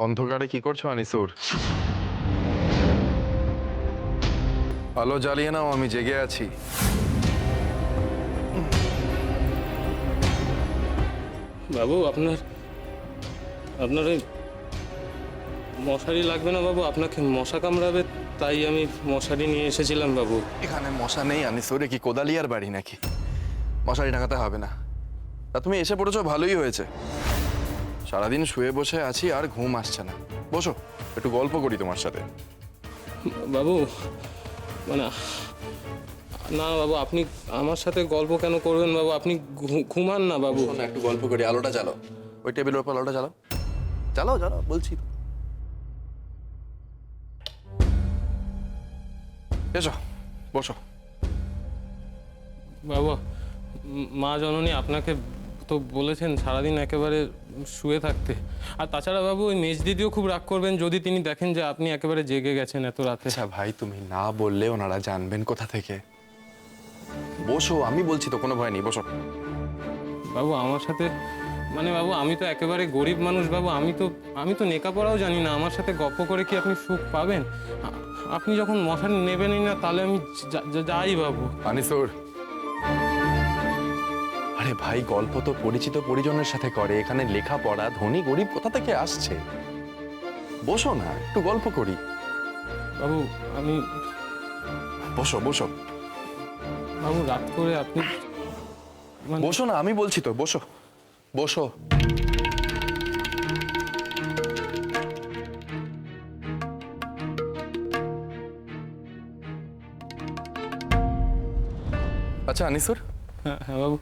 অন্ধকারে কি করছো আনিসুর? আলো জ্বালিয়ে নাও, আমি জেগে আছি। বাবু আপনার আপনার ওই মশারি লাগবে না বাবু, আপনাকে মশা কামড়াবে, তাই আমি মশারি নিয়ে এসেছিলাম বাবু। এখানে মশা নেই আনিসুর, কি কোদালিয়ার বাড়ি নাকি? মশারি ঢাকাতে হবে না। তা তুমি এসে পড়েছো, ভালোই হয়েছে। সারাদিন শুয়ে বসে আছি আর ঘুম আসছে না। বসো, একটু গল্প করি তোমার সাথে। বাবু মানে না বাবু, আপনি আমার সাথে গল্প কেন করবেন বাবু? আপনি ঘুমান না বাবু। শোনো, একটু গল্প করি। আলোটা জ্বালো, ওই টেবিলের উপর আলোটা জ্বালো। জ্বালো জ্বালো বলছি তো। এসো, বসো। বাবু মা জননী আপনাকে তো বলেছেন সারাদিন একেবারে শুয়ে থাকতে। আর তাছাড়া বাবু ওই মেজ দিদিও খুব রাগ করবেন যদি তিনি দেখেন যে আপনি একেবারে জেগে গেছেন এত রাতে। আচ্ছা ভাই, তুমি না বললে ওনারা জানবেন কোথা থেকে? বসো, আমি বলছি তো, কোনো ভয় নেই, বসো। বাবু আমার সাথে বাবু আমি তো একেবারে গরিব মানুষ বাবু, আমি তো লেখাপড়াও জানি না, আমার সাথে গপ্প করে কি আপনি সুখ পাবেন? আপনি যখন মশারি নেবেনই না তাহলে আমি যাই বাবু। আনিসুর, আরে ভাই, গল্প তো পরিচিত পরিজনের সাথে করে। এখানে লেখাপড়া, ধনী গরিব কোথা থেকে আসছে? বসো না, একটু গল্প করি। বাবু আমি বসো বসো। বাবু রাত করে আপনি বসো না, আমি বলছি তো, বসো বসো। আচ্ছা আনিসুর, হ্যাঁ হ্যাঁ বাবু।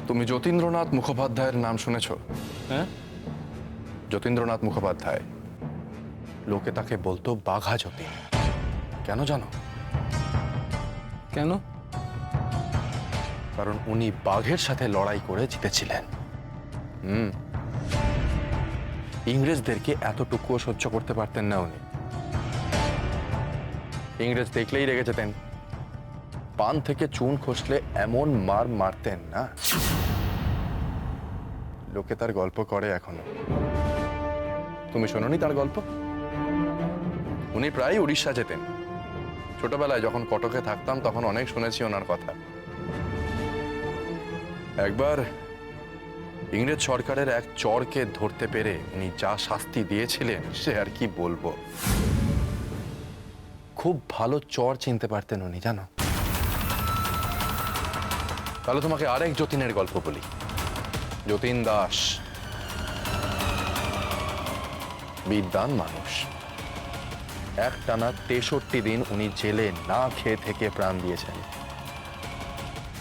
তুমি যতীন্দ্রনাথ মুখোপাধ্যায়ের নাম শুনেছো? হ্যাঁ। যতীন্দ্রনাথ মুখোপাধ্যায়, লোকে তাকে বলতো বাঘা যতীন। কেন জানো? কেন? কারণ উনি বাঘের সাথে লড়াই করে জিতেছিলেন। ইংরেজদেরকে এতটুকুও সহ্য করতে পারতেন না উনি। ইংরেজ দেখলেই রেগে যেতেন। পান থেকে চুন খসলে এমন মার মারতেন না, লোকে তার গল্প করে এখনো। তুমি শোনোনি তার গল্প? উনি প্রায় উড়িষ্যা যেতেন। ছোটবেলায় যখন কটকে থাকতাম তখন অনেক শুনেছি ওনার কথা। একবার ইংরেজ সরকারের এক চোরকে ধরতে পেরে উনি যা শাস্তি দিয়েছিলেন সে আর কি বলবো। খুব ভালো চোর চিনতে পারতেন উনি, জানো? তাহলে তোমাকে আরেক যতীনের গল্প বলি, যতীন দাস। বিদ্বান মানুষ। একটানা 63 দিন উনি জেলে না খেয়ে থেকে প্রাণ দিয়েছেন।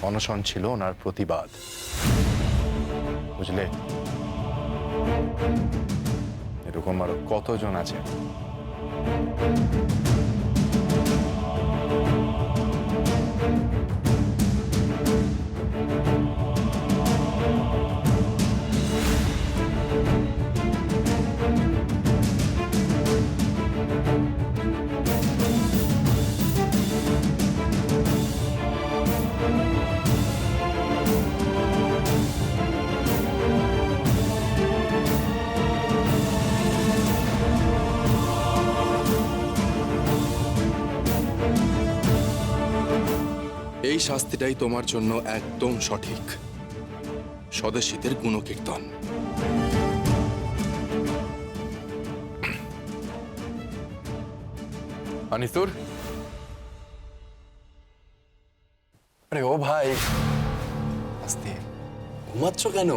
অনশন ছিল ওনার প্রতিবাদ, বুঝলে? এরকম আরো কতজন আছে। এই শাস্তিটাই তোমার জন্য একদম সঠিক। স্বদেশীদের গুণকীর্তন। আনিসুর, আরে ও ভাই, আস্তে। ঘুমাচ্ছ কেন?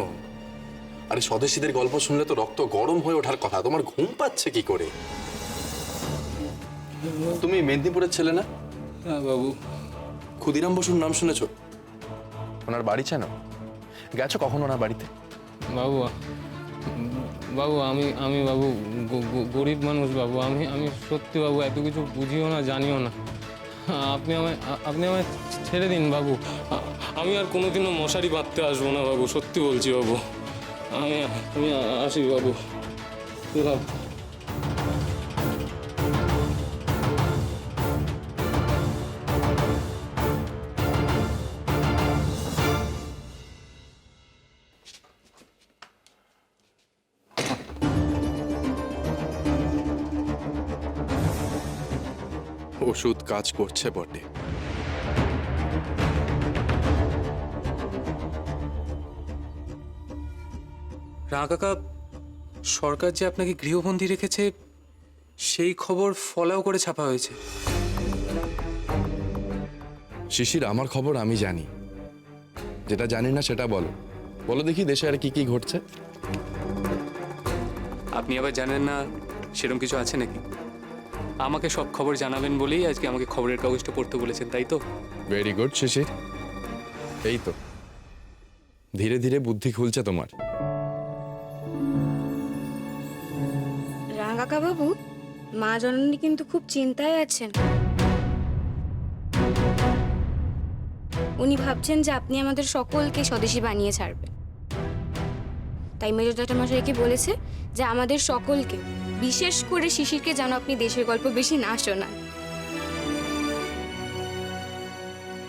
আরে স্বদেশীদের গল্প শুনলে তো রক্ত গরম হয়ে ওঠার কথা, তোমার ঘুম পাচ্ছে কি করে? তুমি মেদিনীপুরের ছেলে না? হ্যাঁ বাবু। ক্ষুদিরাম বসুর নাম শুনেছো? ওনার বাড়ি চেনো? গেছো কখন ওনার বাড়িতে? বাবু বাবু আমি বাবু গরিব মানুষ বাবু, আমি সত্যি বাবু এত কিছু বুঝিও না, জানিও না। আপনি আমায় ছেড়ে দিন বাবু। আমি আর কোনোদিনও মশারি বাঁধতে আসবো না বাবু, সত্যি বলছি বাবু। আমি আমি আসি বাবু। ওষুধ কাজ করছে বটে। রাঙা কাকা, সরকার যে আপনাকে গৃহবন্দী রেখেছে সেই খবর ফলাও করে ছাপা হয়েছে। শিশির, আমার খবর আমি জানি, যেটা জানি না সেটা বলো। বলো দেখি দেশে আর কি কি ঘটছে। আপনি আবার জানেন না সেরকম কিছু আছে নাকি? আমাকে সব খবর জানাবেন বলেই আজকে আমাকে খবরের কাগজটা পড়তে বলেছেন, তাই তো? ভেরি গুড শিশির, এই তো ধীরে ধীরে বুদ্ধি খুলছে তোমার। রাঙা বাবু, মা জননী কিন্তু খুব চিন্তায় আছেন। উনি ভাবছেন যে আপনি আমাদের সকলকে স্বদেশী বানিয়ে ছাড়বেন। তাই মেজর জ্যাঠামশাইকে বলেছে যে আমাদের সকলকে, বিশেষ করে শিশিরকে যেন আপনি দেশের গল্প বেশি না শোনান।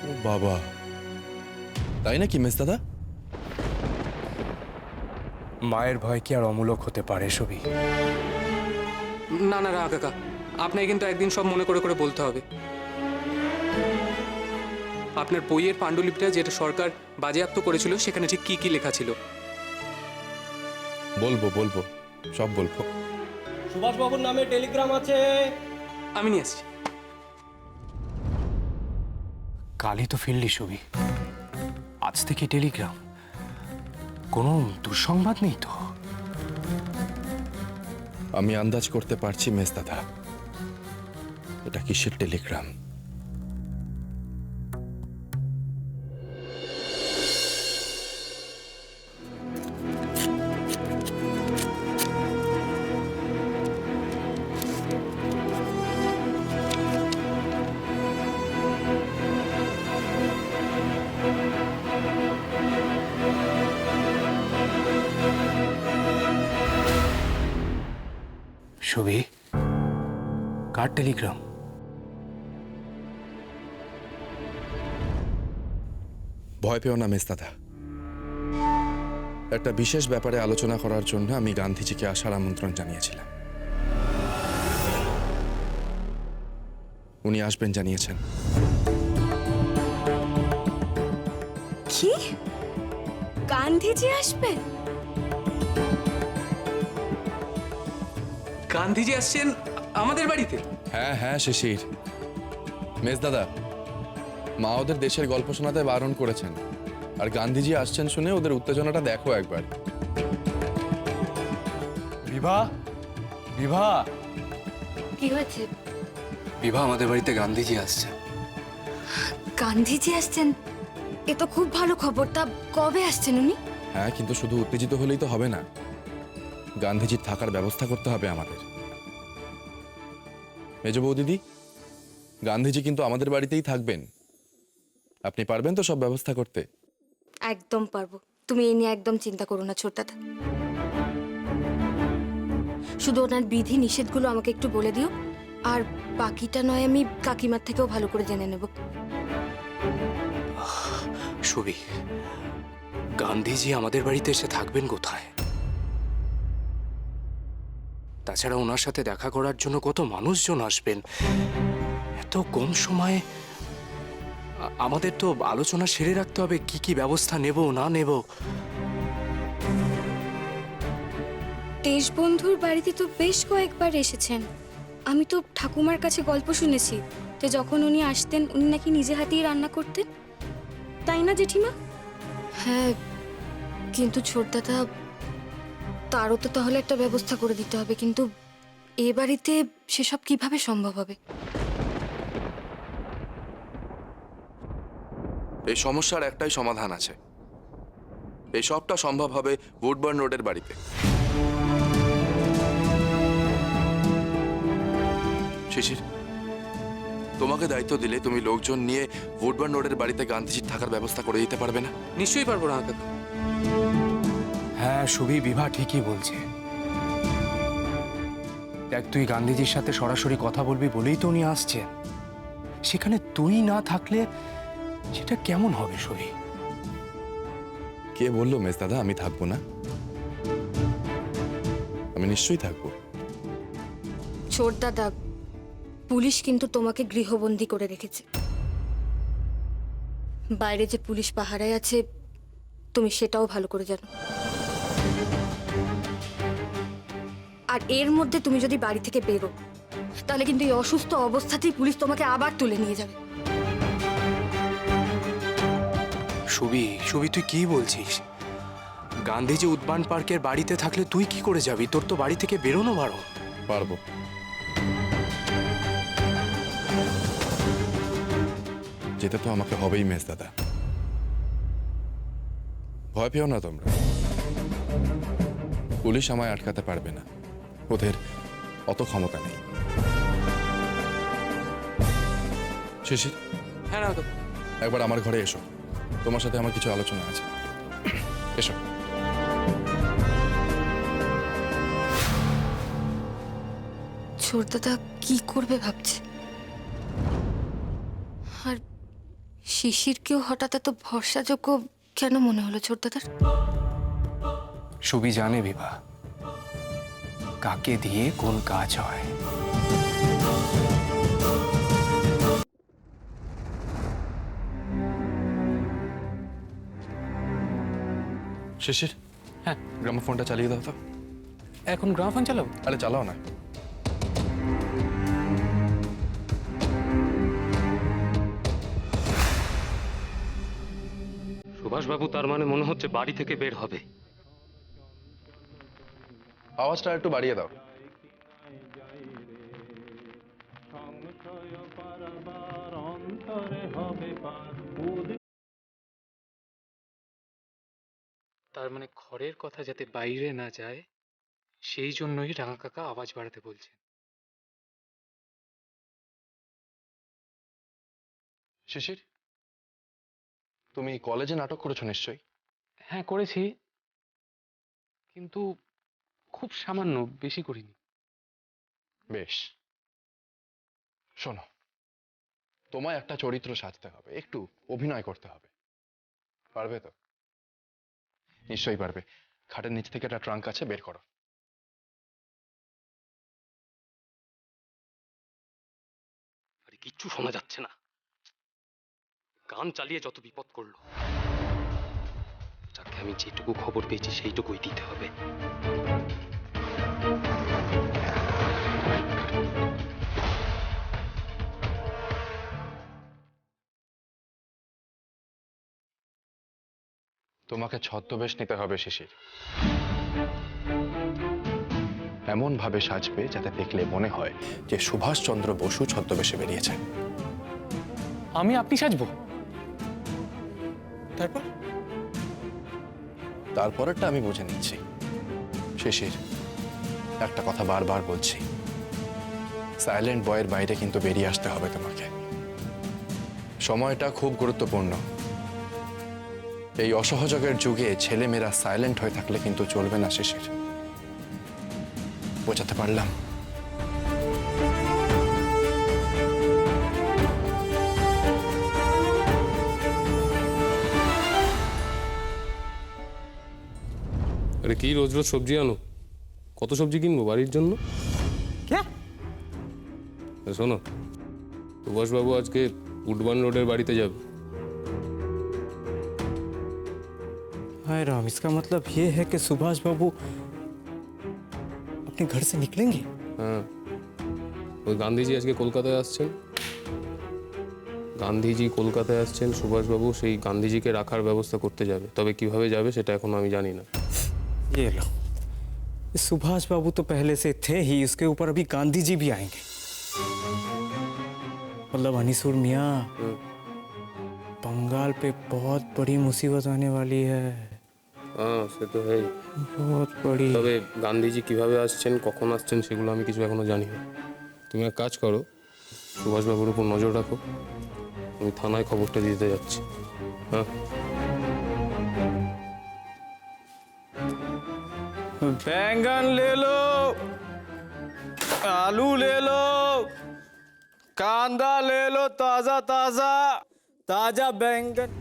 ও বাবা, তাই নাকি মেস দাদা? মায়ের ভয় কি আর অমূলক হতে পারে সবই? না না রাঙা কাকা, আপনাকে কিন্তু একদিন সব মনে করে করে বলতে হবে। আপনার বইয়ের পাণ্ডুলিপিটা যেটা সরকার বাজেয়াপ্ত করেছিল সেখানে ঠিক কি কি লেখা ছিল? বলবো বলবো, সব বলবো। সুভাষবাবুর নামে টেলিগ্রাম আছে। আমি নিয়ে আসছি। কালই তো ফিরলি সবই, আজ থেকে টেলিগ্রাম? কোনো দুঃসংবাদ নেই তো? আমি আন্দাজ করতে পারছি মেস দাদা, এটা কিসের টেলিগ্রাম। সবই কার টেলিগ্রাম? ভয় পেও না মেস দাদা, একটা বিশেষ ব্যাপারে আলোচনা করার জন্য আমি গান্ধীজিকে আসার আমন্ত্রণ জানিয়েছিলাম। উনি আসবেন জানিয়েছেন। কি? গান্ধীজি আসবেন? গান্ধীজি আসছেন আমাদের বাড়িতে? হ্যাঁ হ্যাঁ শিশির, মেস দাদা, মা ওদের দেশের গল্প শোনাতে বারণ করেছেন, আর গান্ধীজি আসছেন শুনে ওদের উত্তেজনাটা দেখো একবার। বিভা, বিভা, কি হয়েছে? বিভা, আমাদের বাড়িতে গান্ধীজি আসছে। গান্ধীজি আসছেন? এ তো খুব ভালো খবর। তা কবে আসছেন উনি? হ্যাঁ, কিন্তু শুধু উত্তেজিত হলেই তো হবে না, গান্ধীজির থাকার ব্যবস্থা করতে হবে আমাদের। মেজ বৌদিদি, গান্ধীজি কিন্তু আমাদের বাড়িতেই থাকবেন, আপনি পারবেন তো সব ব্যবস্থা করতে? একদম পারবো, তুমি এই নিয়ে একদম চিন্তা করো না ছোট দাদা। শুধু ওনার বিধি নিষেধগুলো আমাকে একটু বলে দিও, আর বাকিটা নয় আমি কাকিমার থেকেও ভালো করে জেনে নেব। সবই, গান্ধীজি আমাদের বাড়িতে এসে থাকবেন কোথায়? তাছাড়া ওনার সাথে দেখা করার জন্য কত মানুষজন আসবেন, এত কম সময়ে আমাদের তো আলোচনা সেরে রাখতে হবে কি কি ব্যবস্থা নেব না নেব। দেশবন্ধুর বাড়িতে তো বেশ কয়েকবার এসেছেন। আমি তো ঠাকুমার কাছে গল্প শুনেছি যে যখন উনি আসতেন উনি নাকি নিজে হাতেই রান্না করতেন, তাই না জেঠিমা? হ্যাঁ, কিন্তু ছোট দাদা, তারও তো তাহলে একটা ব্যবস্থা করে দিতে হবে, কিন্তু এ বাড়িতে সেসব কিভাবে সম্ভব হবে? এই সমস্যার একটাই সমাধান আছে, এই সবটা সম্ভব হবে উডবার্ন রোডের বাড়িতে। শিশির, তোমাকে দায়িত্ব দিলে তুমি লোকজন নিয়ে উডবার্ন রোডের বাড়িতে গান্ধীজির থাকার ব্যবস্থা করে দিতে পারবে না? নিশ্চয়ই পারবো রাঙা কাকা। হ্যাঁ সবই, বিভা ঠিকই বলছে। দেখ, তুই গান্ধীজির সাথে সরাসরি কথা বলবি বলেই তো উনি আসছেন, সেখানে তুই না থাকলে সেটা কেমন হবে সবই? কে বললো মেজ দাদা আমি থাকবো না? আমি নিশ্চয়ই থাকবো। ছোট দাদা, পুলিশ কিন্তু তোমাকে গৃহবন্দী করে রেখেছে। বাইরে যে পুলিশ পাহারায় আছে তুমি সেটাও ভালো করে জানো। আর এর মধ্যে তুমি যদি বাড়ি থেকে বেরো তাহলে কিন্তু এই অসুস্থ অবস্থাতেই পুলিশ তোমাকে আবার তুলে নিয়ে যাবে। সুবি, সুবি, তুই কি বলছিস? গান্ধীজি উদ্যান পার্কের বাড়িতে থাকলে তুই কি করে যাবি? তোর তো বাড়ি থেকে বেরোনো বারণ। পারবো। যেতে তো আমাকে হবেই মেজ দাদা। ভয় পেও না তোমরা, পুলিশ আমায় আটকাতে পারবে না, ওদের অত ক্ষমতা নেই। শিশির, হ্যাঁ না তো, একবার আমার ঘরে এসো, তোমার সাথে আমার কিছু আলোচনা আছে। এসো। ছোটদাদা কি করবে ভাবছে, আর শিশিরকেও হঠাৎ এত ভরসাযোগ্য কেন মনে হলো ছোটদাদার? সুবি জানে বিভা, কাকে দিয়ে কোন কাজ হয়। শিশির, হ্যাঁ গ্রামোফোনটা চালিয়ে দাও তো। এখন গ্রামোফোন চালাও? আরে চালাও না। সুভাষবাবু তার মানে মনে হচ্ছে বাড়ি থেকে বের হবে। আওয়াজটা একটু বাড়িয়ে দাও। তার মানে ঘরের কথা যাতে বাইরে না যায় সেই জন্যই রাঙা কাকা আওয়াজ বাড়াতে বলছেন। শিশির, তুমি কলেজে নাটক করেছো নিশ্চয়ই? হ্যাঁ করেছি, কিন্তু খুব সামান্য, বেশি করিনি। বেশ, শোনো, তোমায় একটা চরিত্র সাজতে হবে, একটু অভিনয় করতে হবে। পারবে তো? নিশ্চয়ই পারবে। খাটের নিচ থেকে একটা ট্রাঙ্ক আছে, বের করো। আরে কিচ্ছু শোনা যাচ্ছে না, গান চালিয়ে যত বিপদ করলো। যাকে আমি যেটুকু খবর পেয়েছি সেইটুকুই দিতে হবে। তোমাকে ছদ্মবেশ নিতে হবে শিশির। এমন ভাবে সাজবে যাতে দেখলে মনে হয় যে সুভাষচন্দ্র বসু ছদ্মবেশে বেরিয়েছে। আমি আপনি সাজবো? তারপর? তারপরেরটা আমি বুঝে নিচ্ছি। শিশির, একটা কথা বারবার বলছি, সাইলেন্ট বয়ের বাইরে কিন্তু বেরিয়ে আসতে হবে তোমাকে। সময়টা খুব গুরুত্বপূর্ণ। এই অসহযোগের যুগে ছেলেমেয়েরা সাইলেন্ট হয়ে থাকলে কিন্তু চলবে না শিশির। বোঝাতে পারলাম? আরে কি রোজ রোজ সবজি আনো? কত সবজি কিনবো বাড়ির জন্য? শোনো, সুভাষবাবু আজকে উডবান রোডের বাড়িতে যাবে। हाय राम, इसका मतलब ये है कि सुभाष बाबू अपने घर से निकलेंगे? হ্যাঁ, ওই গান্ধীজি আজকে কলকাতায় আসছেন। গান্ধীজি কলকাতায় আসছেন, সুভাষবাবু সেই গান্ধীজিকে রাখার ব্যবস্থা করতে যাবে। তবে কিভাবে যাবে সেটা এখনো আমি জানি না। ये लो, ये सुभाष बाबू तो पहले से थे ही, उसके ऊपर अभी गांधी जी भी आएंगे। मतलब अनिसुर मियाँ, बंगाल पे बहुत बड़ी मुसीबत आने वाली है, হ্যাঁ সে তো হ্যাঁ, बहुत बड़ी। তবে গান্ধীজি কিভাবে আসছেন, কখন আসছেন সেগুলো আমি কিছু এখনো জানি না। তুমি এক কাজ করো, সুভাষবাবুর উপর নজর রাখো, আমি থানায় খবরটা দিতে যাচ্ছি। হ্যাঁ, बैंगन ले लो, आलू ले लो, कांदा ले लो, ताजा ताजा ताजा बैंगन।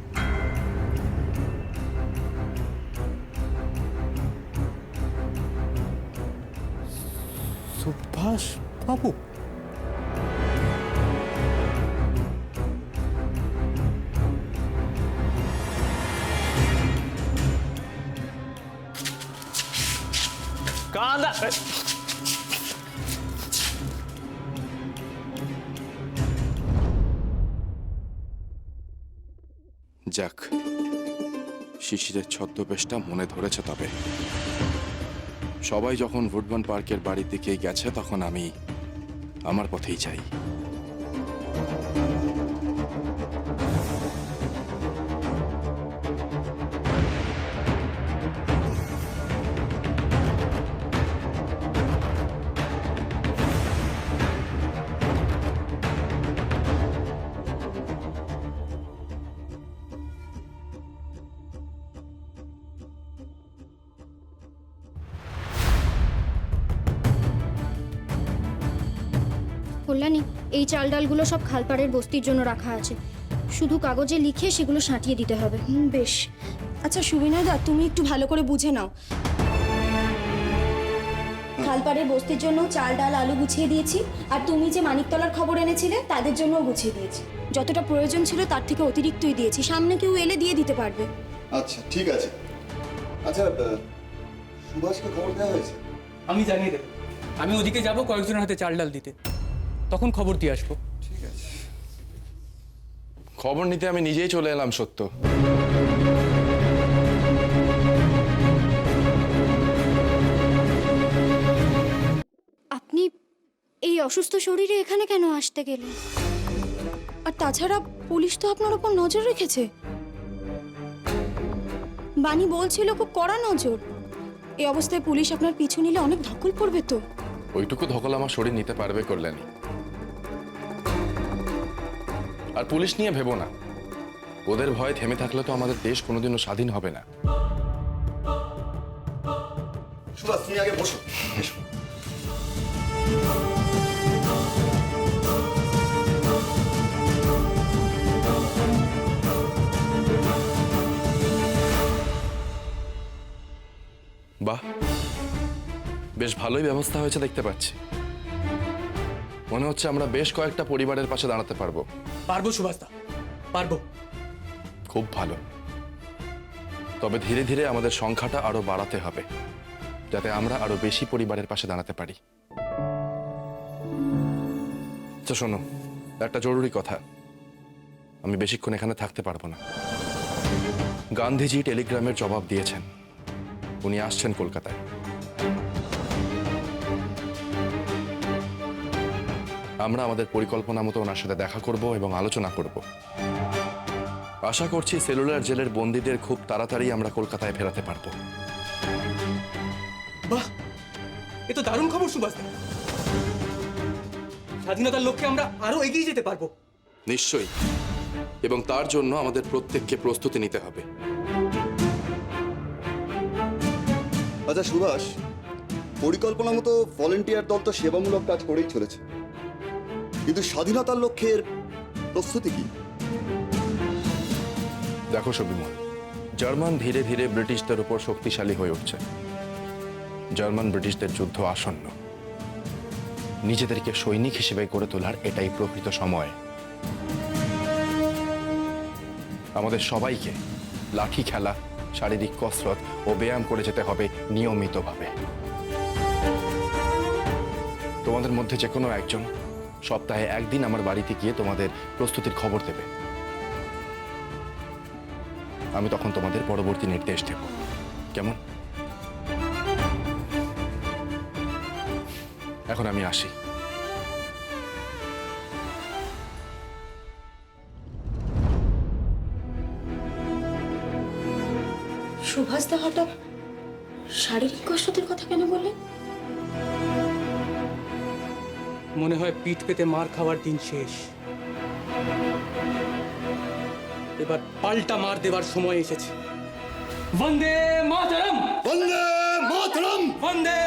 सुभाष बाबू যাক, শিশিরের ছদ্মবেশটা মনে ধরেছে। তবে সবাই যখন ভুটবন পার্কের বাড়ির দিকে গেছে তখন আমি আমার পথেই যাই। কল্যাণী, এই চাল ডালগুলো সব খালপাড়ের বস্তির জন্য রাখা আছে, শুধু কাগজে লিখে সেগুলো সাঁটিয়ে দিতে হবে। বেশ। আচ্ছা সুবিনয়দা, তুমি একটু ভালো করে বুঝে নাও। খালপাড়ের বস্তির জন্য চাল ডাল আলু গুছিয়ে দিয়েছি, আর তুমি যে মানিকতলার খবর এনেছিলে তাদের জন্যও গুছিয়ে দিয়েছি। যতটা প্রয়োজন ছিল তার থেকে অতিরিক্তই দিয়েছি, সামনে কেউ এলে দিয়ে দিতে পারবে। আচ্ছা ঠিক আছে। আচ্ছা সুভাষকে খবর দেওয়া হয়েছে? আমি জানিয়ে দেবো। আমি ওদিকে যাব কয়েকজনের হাতে চাল ডাল দিতে, তখন খবর দিয়ে আসবো। ঠিক আছে। খবর নিতে আমি নিজেই চলে এলাম সত্য। আপনি এই অসুস্থ শরীরে এখানে কেন আসতে গেলেন? আর তাছাড়া পুলিশ তো আপনার উপর নজর রেখেছে। বানি বলছিল খুব কড়া নজর। এই অবস্থায় পুলিশ আপনার পিছু নিলে অনেক ধকল পড়বে তো। ওইটুকু ধকল আমার শরীর নিতে পারবে কল্যাণী। আর পুলিশ নিয়ে ভেবো না, ওদের ভয়ে থেমে থাকলে তো আমাদের দেশ কোনোদিনও স্বাধীন হবে না। সুভাষ তুমি আগে বসো। এসো। বাহ, বেশ ভালোই ব্যবস্থা হয়েছে দেখতে পাচ্ছি। মনে হচ্ছে আমরা বেশ কয়েকটা পরিবারের পাশে দাঁড়াতে পারবো। পারবো সুভাষদা, পারবো। খুব ভালো। তবে ধীরে ধীরে আমাদের সংখ্যাটা আরো বাড়াতে হবে, যাতে আমরা আরো বেশি পরিবারের পাশে দাঁড়াতে পারি। আচ্ছা শোনো, একটা জরুরি কথা। আমি বেশিক্ষণ এখানে থাকতে পারবো না। গান্ধীজি টেলিগ্রামের জবাব দিয়েছেন, উনি আসছেন কলকাতায়। আমরা আমাদের পরিকল্পনা মতো ওনার সাথে দেখা করব এবং আলোচনা করব। আশা করছি সেলুলার জেলের বন্দীদের খুব তাড়াতাড়ি আমরা কলকাতায় ফেরাতে পারবো। বাহ, এ তো দারুণ খবর সুভাষদা। স্বাধীনতার লক্ষ্যে আমরা আরো এগিয়ে যেতে পারবো। নিশ্চয়ই, এবং তার জন্য আমাদের প্রত্যেককে প্রস্তুতি নিতে হবে। আচ্ছা সুভাষ, পরিকল্পনা মতো ভলেন্টিয়ার দল তো সেবামূলক কাজ করেই চলেছে, কিন্তু স্বাধীনতার লক্ষ্যের প্রস্তুতি কি? দেখো সবিমল, জার্মান ধীরে ধীরে ব্রিটিশদের উপর শক্তিশালী হয়ে উঠছে। জার্মান ব্রিটিশদের যুদ্ধ আসন্ন। নিজেদেরকে সৈনিক হিসেবে গড়ে তোলার এটাই প্রকৃত সময়। আমাদের সবাইকে লাঠি খেলা, শারীরিক কসরত ও ব্যায়াম করে যেতে হবে নিয়মিতভাবে। তোমাদের মধ্যে যে কোনো একজন সপ্তাহে একদিন আমার বাড়িতে গিয়ে তোমাদের প্রস্তুতির খবর দেবে। আমি তখন তোমাদের পরবর্তী নির্দেশ দেব। কেমন? এখন আমি আসি। সুভাষদা হঠাৎ শারীরিক কসরতের কথা কেন বললেন? মনে হয় পিঠ পেতে মার খাওয়ার দিন শেষ। এবার পাল্টা মার দেবার সময় এসেছে। বন্দে মাতরম, বন্দে মাতরম, বন্দে